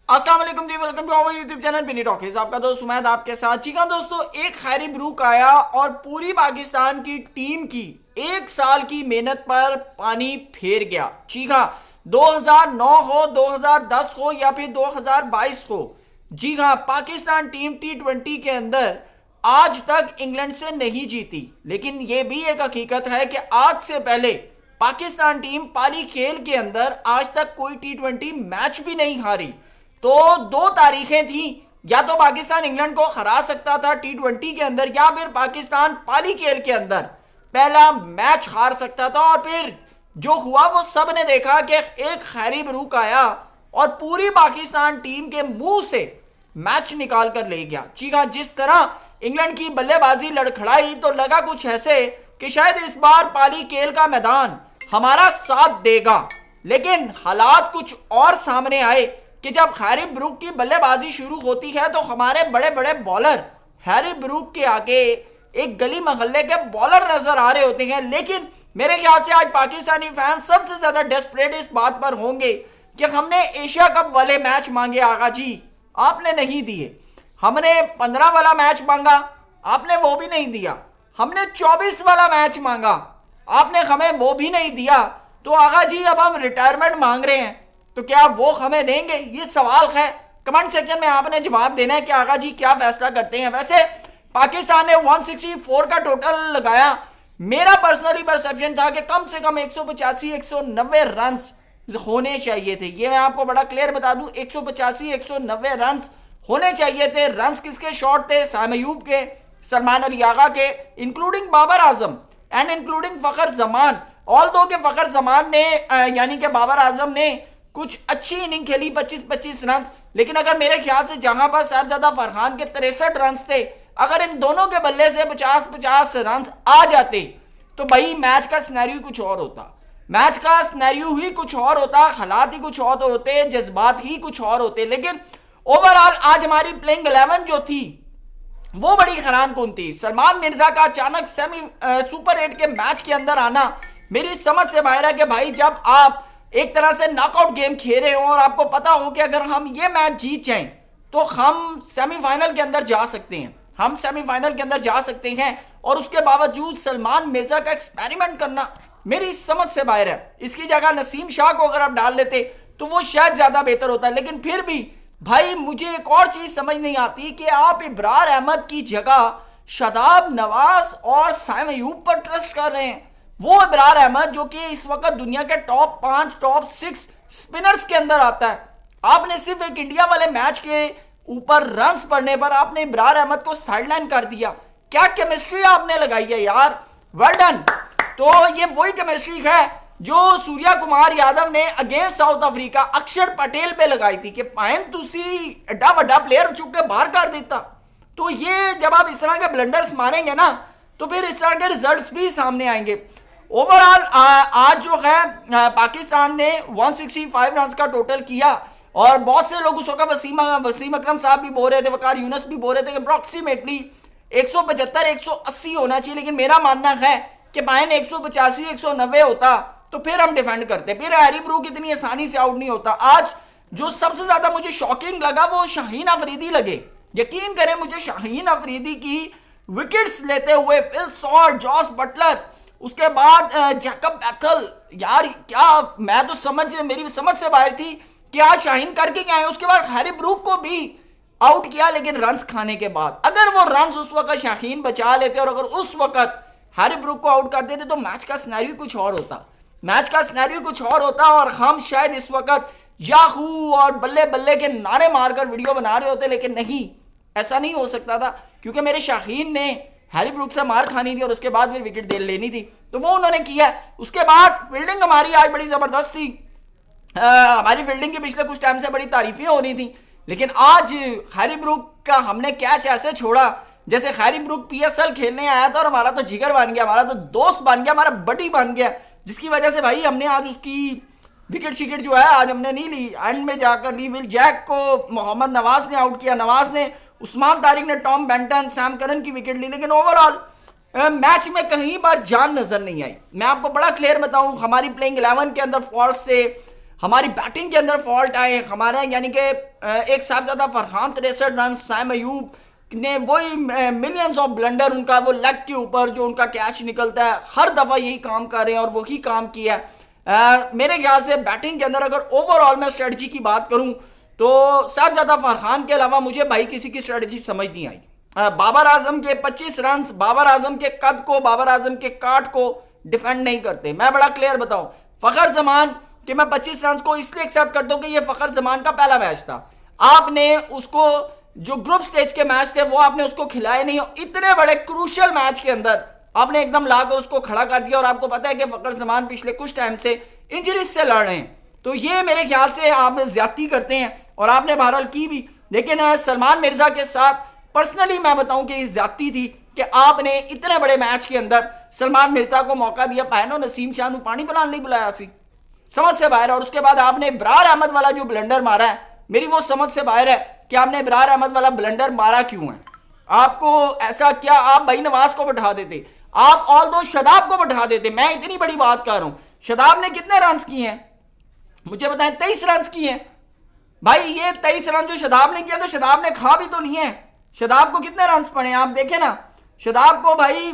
अस्सलाम वालेकुम जी, welcome to our YouTube channel Bini Talkies. आपका दोस्त सुमैद आपके साथ। जी हाँ दोस्तों, एक खैरी ब्रूक आया और पूरी पाकिस्तान की टीम की एक साल की मेहनत पर पानी फेर गया। जी हाँ, 2009 हो, 2010 हो या फिर 2022 हो, जी हाँ, पाकिस्तान टीम T20 के अंदर आज तक इंग्लैंड से नहीं जीती। लेकिन यह भी एक हकीकत है कि आज से पहले पाकिस्तान टीम पाली खेल के अंदर आज तक कोई T20 मैच भी नहीं हारी। तो दो तारीखें थी, या तो पाकिस्तान इंग्लैंड को हरा सकता था T20 के अंदर, या फिर पाकिस्तान पाली खेल के अंदर पहला मैच हार सकता था। और फिर जो हुआ वो सब ने देखा कि एक खैरी ब्रूक आया और पूरी पाकिस्तान टीम के मुंह से मैच निकाल कर ले गया। जी हाँ, जिस तरह इंग्लैंड की बल्लेबाजी लड़खड़ाई तो लगा कुछ ऐसे कि शायद इस बार पाली खेल का मैदान हमारा साथ देगा। लेकिन हालात कुछ और सामने आए कि जब हैरी ब्रूक की बल्लेबाजी शुरू होती है तो हमारे बड़े बड़े बॉलर हैरी ब्रूक के आगे एक गली मोहल्ले के बॉलर नजर आ रहे होते हैं। लेकिन मेरे ख्याल से आज पाकिस्तानी फैंस सबसे ज्यादा डेस्परेट इस बात पर होंगे कि हमने एशिया कप वाले मैच मांगे आगा जी, आपने नहीं दिए। हमने 15 वाला मैच मांगा, आपने वो भी नहीं दिया। हमने 24 वाला मैच मांगा, आपने हमें वो भी नहीं दिया। तो आगा जी अब हम रिटायरमेंट मांग रहे हैं, तो क्या वो हमें देंगे? ये सवाल है, कमेंट सेक्शन में आपने जवाब देना है कि आगा जी क्या फैसला करते हैं। वैसे पाकिस्तान ने 164 का टोटल लगाया। मेरा पर्सनली परसेप्शन था कि कम से कम 185 190 रन होने चाहिए थे। ये मैं आपको बड़ा क्लियर बता दूं, 185 190 रन होने चाहिए थे। रन किसके शॉट थे? साम अयूब के, सलमान अली आगा के, including Babar Azam and including Fakhar Zaman. All दो के फखर जमान ने यानी कि बाबर आजम ने कुछ अच्छी इनिंग खेली, 25-25 रन। लेकिन अगर मेरे ख्याल से जहां पर साहबजादा फरहान के 63 रन थे, अगर इन दोनों के बल्ले से 50-50 रन आ जाते तो भाई मैच का सिनेरियो कुछ और होता। मैच का सिनेरियो ही कुछ और होता, हालात ही कुछ और होते, जज्बात ही कुछ और होते। लेकिन ओवरऑल आज हमारी प्लेइंग 11 जो थी वो बड़ी हैरान कुन थी। सलमान मिर्जा का अचानक सेमी सुपर 8 के मैच के अंदर आना मेरी समझ से बाहर है कि भाई जब आप एक तरह से नॉकआउट गेम खेल रहे हो और आपको पता हो कि अगर हम ये मैच जीत जाएं तो हम सेमीफाइनल के अंदर जा सकते हैं, हम सेमीफाइनल के अंदर जा सकते हैं, और उसके बावजूद सलमान मिर्जा का एक्सपेरिमेंट करना मेरी समझ से बाहर है। इसकी जगह नसीम शाह को अगर आप डाल लेते तो वो शायद ज्यादा बेहतर होता। लेकिन फिर भी भाई मुझे एक और चीज समझ नहीं आती कि आप इब्रार अहमद की जगह शादाब नवाज और साइम अयूब पर ट्रस्ट कर रहे हैं। वो इब्रार अहमद जो कि इस वक्त दुनिया के टॉप 5 टॉप 6 स्पिनर्स के अंदर आता है। आपने सिर्फ एक इंडिया वाले मैच के ऊपर रन्स पड़ने पर आपने इब्रार अहमद को साइडलाइन कर दिया। क्या केमिस्ट्री आपने लगाई है यार, वेल डन। तो ये वही केमिस्ट्री है जो सूर्या कुमार यादव ने अगेंस्ट साउथ अफ्रीका अक्षर पटेल पे लगाई थी कि पाइन तुसी एडा वड्डा प्लेयर चुप के बाहर कर देता। तो ये जब आप इस तरह के ब्लंडर्स मारेंगे ना तो फिर इस तरह के रिजल्ट्स भी सामने आएंगे। ओवरऑल आज जो है पाकिस्तान ने 165 रन का टोटल किया, और बहुत से लोग उस वक्त वसीम अकरम साहब भी बोल रहे थे, वकार यूनस भी बोल रहे थे कि अप्रॉक्सीमेटली 175 180 होना चाहिए। लेकिन मेरा मानना है कि पाइन 185 190 होता तो फिर हम डिफेंड करते, फिर हैरी ब्रूक इतनी आसानी से आउट नहीं होता। आज जो सबसे ज्यादा मुझे शॉकिंग लगा वो शाहीन अफरीदी लगे। यकीन करें मुझे शाहीन अफरीदी की विकेट्स लेते हुए फिल सॉल्ट, जॉस बटलर, उसके बाद जैकब बैथल, यार क्या मैं तो मेरी समझ से बाहर थी कि आज शाहीन करके क्या है। उसके बाद हैरी ब्रूक को भी आउट किया, लेकिन रन्स खाने के बाद अगर वो रन्स उस वक्त शाहीन बचा लेते और अगर उस वक्त हैरी ब्रूक को आउट कर देते तो मैच का सिनेरियो कुछ और होता, मैच का सिनेरियो कुछ और होता, और हम शायद इस वक्त याहू और बल्ले बल्ले के नारे मारकर वीडियो बना रहे होते। लेकिन नहीं, ऐसा नहीं हो सकता था क्योंकि मेरे शाहीन ने हैरी ब्रूक से मार खानी थी और उसके बाद फिर विकेट दे लेनी थी, तो वो उन्होंने किया। उसके बाद फील्डिंग हमारी आज बड़ी जबरदस्त थी। हमारी फील्डिंग की पिछले कुछ टाइम से बड़ी तारीफें हो रही थी, लेकिन आज हैरी ब्रूक का हमने कैच ऐसे छोड़ा जैसे हैरी ब्रूक PSL खेलने आया था और हमारा तो जिगर बन गया, हमारा तो दोस्त बन गया, हमारा बडी बन गया, जिसकी वजह से भाई हमने आज उसकी विकेट शिकेट जो है आज हमने नहीं ली, एंड में जाकर ली। विल जैक को मोहम्मद नवाज ने आउट किया, नवाज ने, उस्मान तारिक ने टॉम बेंटन, सैम करन की विकेट ली। लेकिन ओवरऑल मैच में कहीं बार जान नजर नहीं आई। मैं आपको बड़ा क्लियर बताऊं, हमारी प्लेइंग 11 के अंदर फॉल्ट थे, हमारी बैटिंग के अंदर फॉल्ट आए हमारा, यानी कि एक साहबजादा फरहान 63 रन, साइम अयूब ने वही मिलियंस ऑफ ब्लंडर, उनका वो लेग के ऊपर जो उनका कैच निकलता है, हर दफ़ा यही काम कर रहे हैं और वही काम किया है। मेरे ख्याल से बैटिंग के अंदर अगर ओवरऑल मैं स्ट्रेटजी की बात करूं तो साहबजादा फरहान के अलावा मुझे भाई किसी की स्ट्रेटजी समझ नहीं आई। बाबर आजम के 25 रन बाबर आजम के कद को, बाबर आजम के काट को डिफेंड नहीं करते। मैं बड़ा क्लियर बताऊं, फखर जमान कि मैं 25 रन को इसलिए एक्सेप्ट करता हूं कि ये फखर जमान का पहला मैच था। आपने उसको जो ग्रुप स्टेज के मैच थे वो आपने उसको खिलाए नहीं, इतने बड़े क्रूशियल मैच के अंदर आपने एकदम लाकर उसको खड़ा कर दिया। और आपको पता है कि फखर जमान पिछले कुछ टाइम से इंजरीज से लड़ रहे हैं, तो ये मेरे ख्याल से आप ज्यादती करते हैं और आपने बहरहाल की भी। लेकिन सलमान मिर्जा के साथ पर्सनली मैं बताऊं कि इस ज्यादती थी कि आपने इतने बड़े मैच के अंदर सलमान मिर्जा को मौका दिया, पायनो नसीम शाह को पानी बनाने नहीं बुलाया सी, समझ से बाहर। और उसके बाद आपने इब्रार अहमद वाला जो ब्लंडर मारा है, मेरी वो समझ से बाहर है कि आपने इब्रार अहमद वाला ब्लंडर मारा क्यों है। आपको ऐसा क्या, आप भाई नवाज को बैठा देते, आप ऑल दो शदाब को बैठा देते। मैं इतनी बड़ी बात कर रहा हूं, शदाब ने कितने रन किए हैं मुझे बताएं? 23 रन किए हैं भाई। ये 23 रन जो शदाब ने किया तो शदाब ने खा भी तो लिए हैं। शदाब को कितने रन पड़े हैं आप देखें ना, शदाब को भाई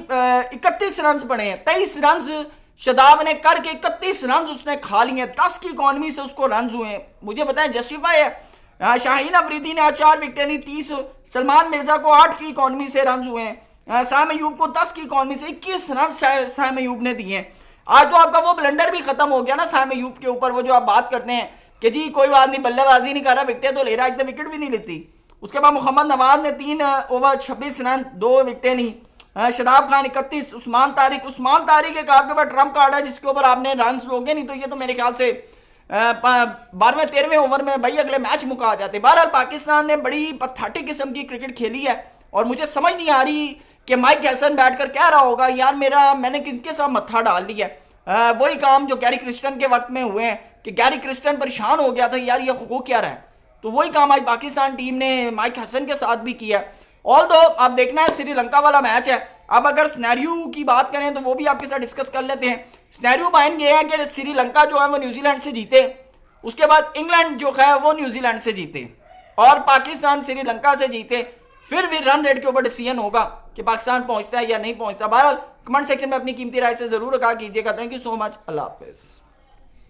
31 रन पड़े हैं। 23 रन शदाब ने करके 31 रन उसने खा लिए, 10 की इकॉनमी से उसको रन हुए हैं। मुझे बताएं जस्टिफाई है? शाहीन अफरीदी ने आज 4 विकेटें ली, 30। सलमान मिर्जा को 8 की इकॉनमी से रन हुए हैं। साइम अयूब को 10 की इकॉनमी से 21 रन साइम अयूब ने दिए हैं। आज तो आपका वो ब्लंडर भी खत्म हो गया ना साइम अयूब के ऊपर, वो जो आप बात करते हैं कि जी कोई बात नहीं, बल्लेबाजी नहीं कर रहा, विकेटें तो ले रहा, एकदम विकेट भी नहीं लेती। उसके बाद मोहम्मद नवाज ने 3 ओवर 26 रन 2 विकेटें ली। शदाब खान 31, उस्मान तारिक एक आपके पास ट्रम्प कार्ड है जिसके ऊपर आपने रन लोगे नहीं तो ये तो मेरे ख्याल से 12वें-13वें ओवर में भाई अगले मैच मुका जाते। बहरहाल पाकिस्तान ने बड़ी पथेटिक किस्म की क्रिकेट खेली है और मुझे समझ नहीं आ रही कि माइक हैसन बैठकर कह रहा होगा यार मैंने किसके साथ मत्था डाल लिया। वही काम जो गैरी क्रिस्टन के वक्त में हुए हैं कि गैरी क्रिस्टन परेशान हो गया था यार ये हो क्या रहा है, तो वही काम आज पाकिस्तान टीम ने माइक हैसन के साथ भी किया। ऑल दो आप देखना है श्रीलंका वाला मैच है। अब अगर स्नैरियो की बात करें तो वो भी आपके साथ डिस्कस कर लेते हैं। स्नैरियो बाइन ये है कि श्रीलंका जो है वो न्यूजीलैंड से जीते, उसके बाद इंग्लैंड जो है वो न्यूजीलैंड से जीते और पाकिस्तान श्रीलंका से जीते, फिर भी रन रेट के ऊपर डिसीजन होगा कि पाकिस्तान पहुंचता है या नहीं पहुंचता। बहरहाल कमेंट सेक्शन में अपनी कीमती राय से जरूर आगाह कीजिएगा। थैंक यू सो मच, अल्लाह हाफिज़।